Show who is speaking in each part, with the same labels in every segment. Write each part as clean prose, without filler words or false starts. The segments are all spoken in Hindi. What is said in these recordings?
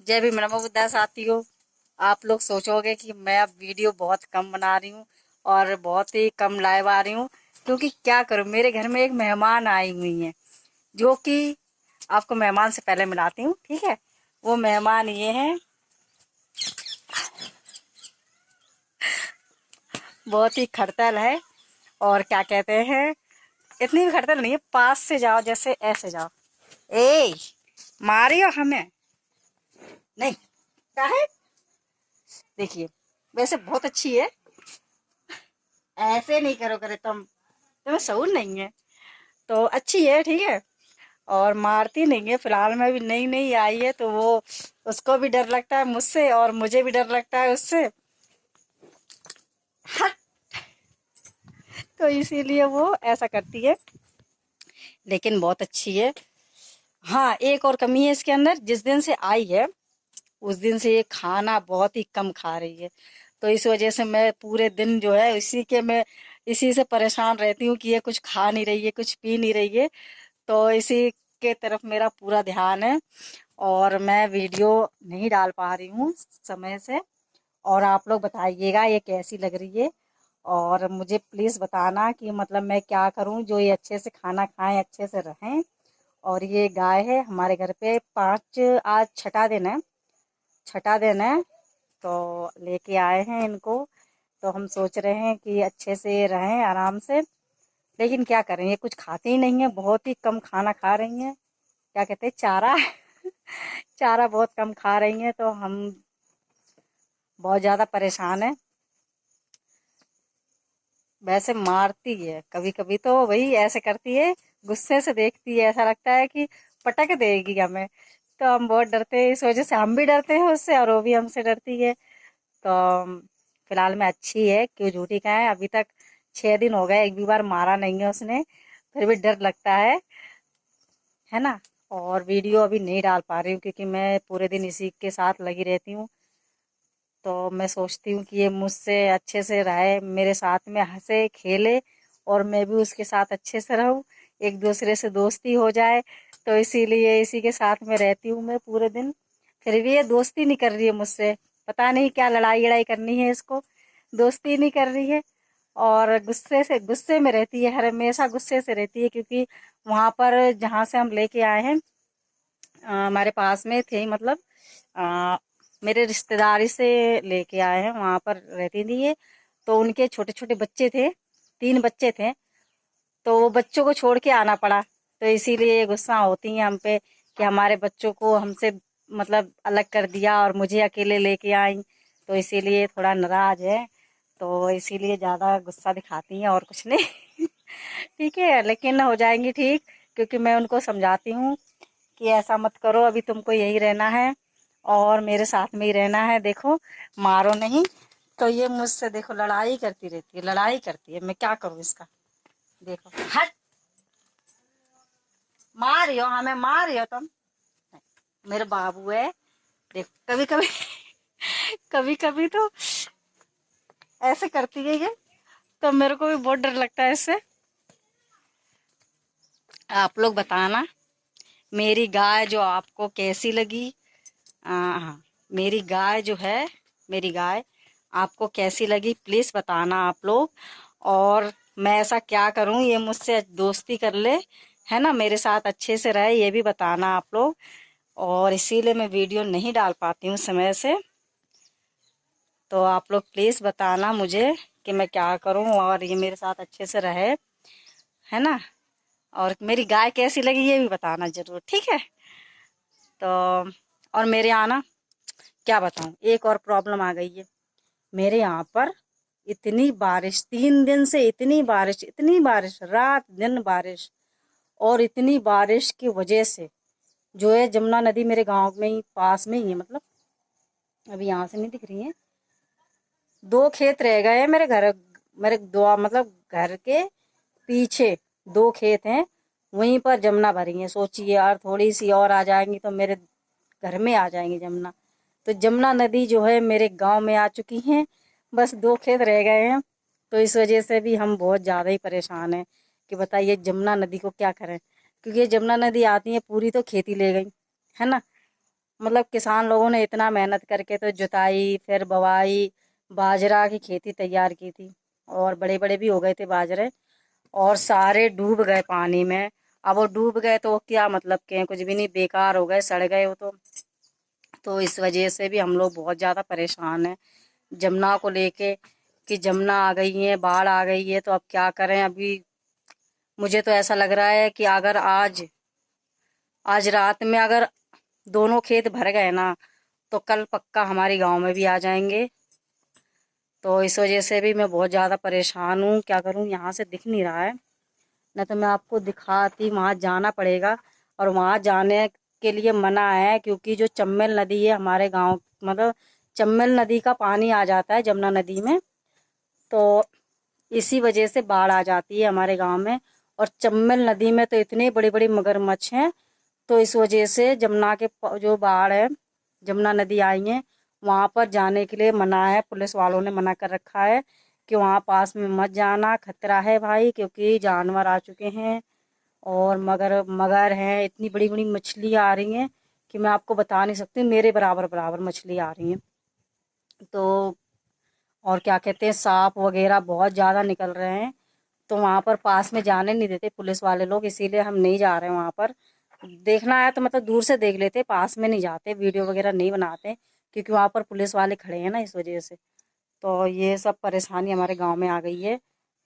Speaker 1: जय भी नमो बुद्धा साथियों। आप लोग सोचोगे कि मैं अब वीडियो बहुत कम बना रही हूँ और बहुत ही कम लाइव आ रही हूँ, क्योंकि क्या करूँ, मेरे घर में एक मेहमान आई हुई हैं जो कि आपको मेहमान से पहले मिलाती हूँ, ठीक है। वो मेहमान ये हैं, बहुत ही खड़तल है। और क्या कहते हैं, इतनी भी खड़तल नहीं है। पास से जाओ, जैसे ऐसे जाओ। ए, मारियो हमें नहीं, क्या है। देखिए, वैसे बहुत अच्छी है। ऐसे नहीं करो करे तुम्हें सहूर नहीं है तो अच्छी है, ठीक है। और मारती नहीं है। फिलहाल में भी नई नई आई है तो वो, उसको भी डर लगता है मुझसे और मुझे भी डर लगता है उससे। हट। तो इसीलिए वो ऐसा करती है, लेकिन बहुत अच्छी है। हाँ, एक और कमी है इसके अंदर। जिस दिन से आई है उस दिन से ये खाना बहुत ही कम खा रही है। तो इस वजह से मैं पूरे दिन जो है इसी से परेशान रहती हूँ कि ये कुछ खा नहीं रही है, कुछ पी नहीं रही है। तो इसी के तरफ मेरा पूरा ध्यान है और मैं वीडियो नहीं डाल पा रही हूँ समय से। और आप लोग बताइएगा ये कैसी लग रही है, और मुझे प्लीज़ बताना कि मतलब मैं क्या करूँ जो ये अच्छे से खाना खाएं, अच्छे से रहें। और ये गाय है हमारे घर पे, पाँच, आज छठा दिन है, छठा दिन है। तो लेके आए हैं इनको। तो हम सोच रहे हैं कि अच्छे से रहें आराम से। लेकिन क्या करें, ये कुछ खाती ही नहीं है, बहुत ही कम खाना खा रही हैं। क्या कहते हैं, चारा। चारा बहुत कम खा रही हैं, तो हम बहुत ज़्यादा परेशान हैं। वैसे मारती है कभी कभी, तो वही ऐसे करती है, गुस्से से देखती है, ऐसा लगता है कि पटक देगी हमें। तो हम बहुत डरते हैं, इस वजह से हम भी डरते हैं उससे और वो भी हमसे डरती है। तो फिलहाल में अच्छी है, क्यों झूठी कहें। अभी तक 6 दिन हो गए, एक भी बार मारा नहीं है उसने, फिर भी डर लगता है ना। और वीडियो अभी नहीं डाल पा रही हूँ क्योंकि मैं पूरे दिन इसी के साथ लगी रहती हूँ। तो मैं सोचती हूँ कि ये मुझसे अच्छे से रहे, मेरे साथ में हंसे खेले, और मैं भी उसके साथ अच्छे से रहूँ, एक दूसरे से दोस्ती हो जाए। तो इसीलिए इसी के साथ में रहती हूँ मैं पूरे दिन। फिर भी ये दोस्ती नहीं कर रही है मुझसे, पता नहीं क्या लड़ाई लड़ाई करनी है इसको, दोस्ती नहीं कर रही है। और गुस्से में रहती है, हर हमेशा गुस्से से रहती है, क्योंकि वहाँ पर जहाँ से हम लेके आए हैं, हमारे पास में थे, मतलब अ, मेरे रिश्तेदारी से लेके आए हैं, वहाँ पर रहती थी ये। तो उनके छोटे छोटे बच्चे थे, 3 बच्चे थे। तो वो बच्चों को छोड़ के आना पड़ा। तो इसीलिए ये गुस्सा होती हैं हम पे कि हमारे बच्चों को हमसे मतलब अलग कर दिया और मुझे अकेले लेके आई। तो इसीलिए थोड़ा नाराज है। तो इसीलिए ज़्यादा गुस्सा दिखाती हैं और कुछ नहीं। ठीक है, लेकिन हो जाएंगी ठीक, क्योंकि मैं उनको समझाती हूँ कि ऐसा मत करो, अभी तुमको यही रहना है और मेरे साथ में ही रहना है। देखो, मारो नहीं। तो ये मुझसे देखो लड़ाई करती रहती है, लड़ाई करती है, मैं क्या करूँ इसका। देखो, हट। मार रही हो हमें, मार रही हो तुम। मेरे बाबू है। देखो, कभी कभी कभी कभी तो ऐसे करती है ये, तो मेरे को भी बहुत डर लगता है इससे। आप लोग बताना मेरी गाय जो आपको कैसी लगी। हाँ, मेरी गाय जो है, मेरी गाय आपको कैसी लगी प्लीज़ बताना आप लोग। और मैं ऐसा क्या करूं ये मुझसे दोस्ती कर ले, है ना, मेरे साथ अच्छे से रहे, ये भी बताना आप लोग। और इसीलिए मैं वीडियो नहीं डाल पाती हूँ समय से। तो आप लोग प्लीज़ बताना मुझे कि मैं क्या करूं और ये मेरे साथ अच्छे से रहे, है ना। और मेरी गाय कैसी लगी ये भी बताना ज़रूर, ठीक है। तो और मेरे यहाँ ना, क्या बताऊं, एक और प्रॉब्लम आ गई है मेरे यहाँ पर। इतनी बारिश, 3 दिन से इतनी बारिश, इतनी बारिश, रात दिन बारिश। और इतनी बारिश की वजह से जो है, जमुना नदी मेरे गांव में ही पास में ही है, मतलब अभी यहाँ से नहीं दिख रही है। 2 खेत रह गए हैं मेरे घर, मेरे दो मतलब घर के पीछे 2 खेत हैं, वहीं पर जमुना भरी है। सोचिए यार, थोड़ी सी और आ जाएंगी तो मेरे घर में आ जाएंगी जमुना। तो जमुना नदी जो है मेरे गांव में आ चुकी हैं, बस 2 खेत रह गए हैं। तो इस वजह से भी हम बहुत ज़्यादा ही परेशान हैं कि बताइए जमुना नदी को क्या करें, क्योंकि ये जमुना नदी आती है पूरी तो खेती ले गई, है ना। मतलब किसान लोगों ने इतना मेहनत करके तो जुताई, फिर बुवाई, बाजरा की खेती तैयार की थी, और बड़े बड़े भी हो गए थे बाजरे, और सारे डूब गए पानी में। अब वो डूब गए तो क्या मतलब के हैं, कुछ भी नहीं, बेकार हो गए, सड़ गए वो तो इस वजह से भी हम लोग बहुत ज़्यादा परेशान हैं जमुना को लेके, कि जमुना आ गई है, बाढ़ आ गई है, तो अब क्या करें। अभी मुझे तो ऐसा लग रहा है कि अगर आज आज रात में अगर दोनों खेत भर गए ना, तो कल पक्का हमारे गांव में भी आ जाएंगे। तो इस वजह से भी मैं बहुत ज़्यादा परेशान हूँ, क्या करूँ, यहाँ से दिख नहीं रहा है। न तो मैं आपको दिखाती, वहाँ जाना पड़ेगा, और वहाँ जाने के लिए मना है, क्योंकि जो चम्बल नदी है हमारे गांव, मतलब चम्बल नदी का पानी आ जाता है जमुना नदी में, तो इसी वजह से बाढ़ आ जाती है हमारे गांव में। और चम्बल नदी में तो इतने बड़े बड़े मगरमच्छ हैं, तो इस वजह से जमुना के जो बाढ़ है, जमुना नदी आई है, वहाँ पर जाने के लिए मना है, पुलिस वालों ने मना कर रखा है कि वहाँ पास में मत जाना, खतरा है भाई, क्योंकि जानवर आ चुके हैं, और मगर मगर हैं, इतनी बड़ी बड़ी मछली आ रही हैं कि मैं आपको बता नहीं सकती, मेरे बराबर बराबर मछली आ रही हैं। तो और क्या कहते हैं, सांप वगैरह बहुत ज़्यादा निकल रहे हैं, तो वहाँ पर पास में जाने नहीं देते पुलिस वाले लोग, इसीलिए हम नहीं जा रहे हैं वहाँ पर। देखना है तो मतलब दूर से देख लेते, पास में नहीं जाते, वीडियो वगैरह नहीं बनाते, क्योंकि वहाँ पर पुलिस वाले खड़े हैं ना, इस वजह से। तो ये सब परेशानी हमारे गांव में आ गई है,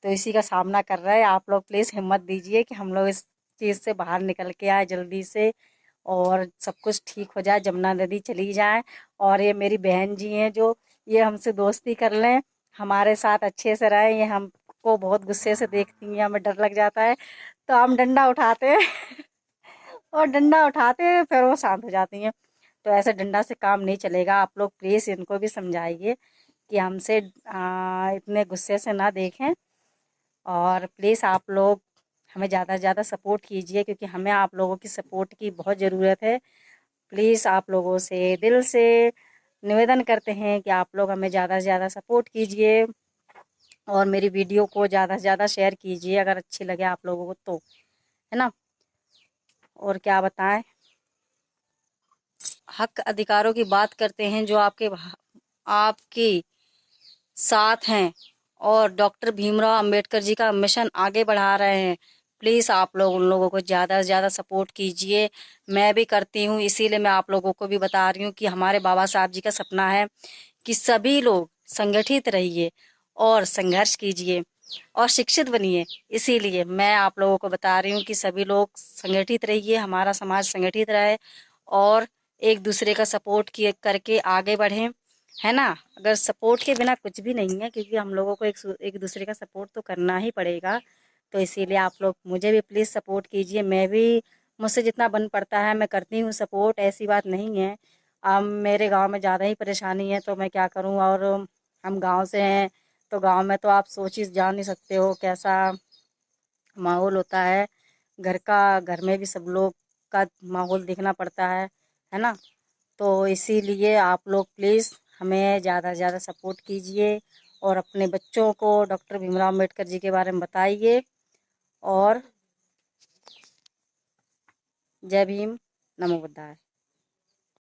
Speaker 1: तो इसी का सामना कर रहा है। आप लोग प्लीज़ हिम्मत दीजिए कि हम लोग इस चीज़ से बाहर निकल के आए जल्दी से, और सब कुछ ठीक हो जाए, जमुना नदी चली जाए, और ये मेरी बहन जी हैं जो, ये हमसे दोस्ती कर लें, हमारे साथ अच्छे से रहें। ये हमको बहुत गुस्से से देखती हैं, हमें डर लग जाता है, तो हम डंडा उठाते हैं और डंडा उठाते हैं, फिर वो शांत हो जाती हैं। तो ऐसे डंडा से काम नहीं चलेगा, आप लोग प्लीज़ इनको भी समझाइए कि हमसे इतने गुस्से से ना देखें, और प्लीज़ आप लोग हमें ज़्यादा से ज़्यादा सपोर्ट कीजिए, क्योंकि हमें आप लोगों की सपोर्ट की बहुत ज़रूरत है। प्लीज़ आप लोगों से दिल से निवेदन करते हैं कि आप लोग हमें ज़्यादा से ज़्यादा सपोर्ट कीजिए, और मेरी वीडियो को ज़्यादा से ज़्यादा शेयर कीजिए अगर अच्छी लगे आप लोगों को तो, है ना। और क्या बताएं, हक अधिकारों की बात करते हैं जो आपके साथ हैं, और डॉक्टर भीमराव अंबेडकर जी का मिशन आगे बढ़ा रहे हैं। प्लीज़ आप लोग उन लोगों को ज़्यादा से ज़्यादा सपोर्ट कीजिए, मैं भी करती हूँ, इसीलिए मैं आप लोगों को भी बता रही हूँ कि हमारे बाबा साहब जी का सपना है कि सभी लोग संगठित रहिए और संघर्ष कीजिए और शिक्षित बनिए। इसीलिए मैं आप लोगों को बता रही हूँ कि सभी लोग संगठित रहिए, हमारा समाज संगठित रहे, और एक दूसरे का सपोर्ट किए करके आगे बढ़ें, है ना। अगर सपोर्ट के बिना कुछ भी नहीं है, क्योंकि हम लोगों को एक दूसरे का सपोर्ट तो करना ही पड़ेगा। तो इसीलिए आप लोग मुझे भी प्लीज़ सपोर्ट कीजिए, मैं भी मुझसे जितना बन पड़ता है मैं करती हूँ सपोर्ट, ऐसी बात नहीं है। अब मेरे गांव में ज़्यादा ही परेशानी है, तो मैं क्या करूँ, और हम गांव से हैं, तो गांव में तो आप सोच ही जान नहीं सकते हो कैसा माहौल होता है। घर में भी सब लोग का माहौल देखना पड़ता है ना। तो इसीलिए आप लोग प्लीज़ हमें ज़्यादा से ज़्यादा सपोर्ट कीजिए, और अपने बच्चों को डॉक्टर भीमराव अम्बेडकर जी के बारे में बताइए। और जय भीम, नमो बुद्धाय।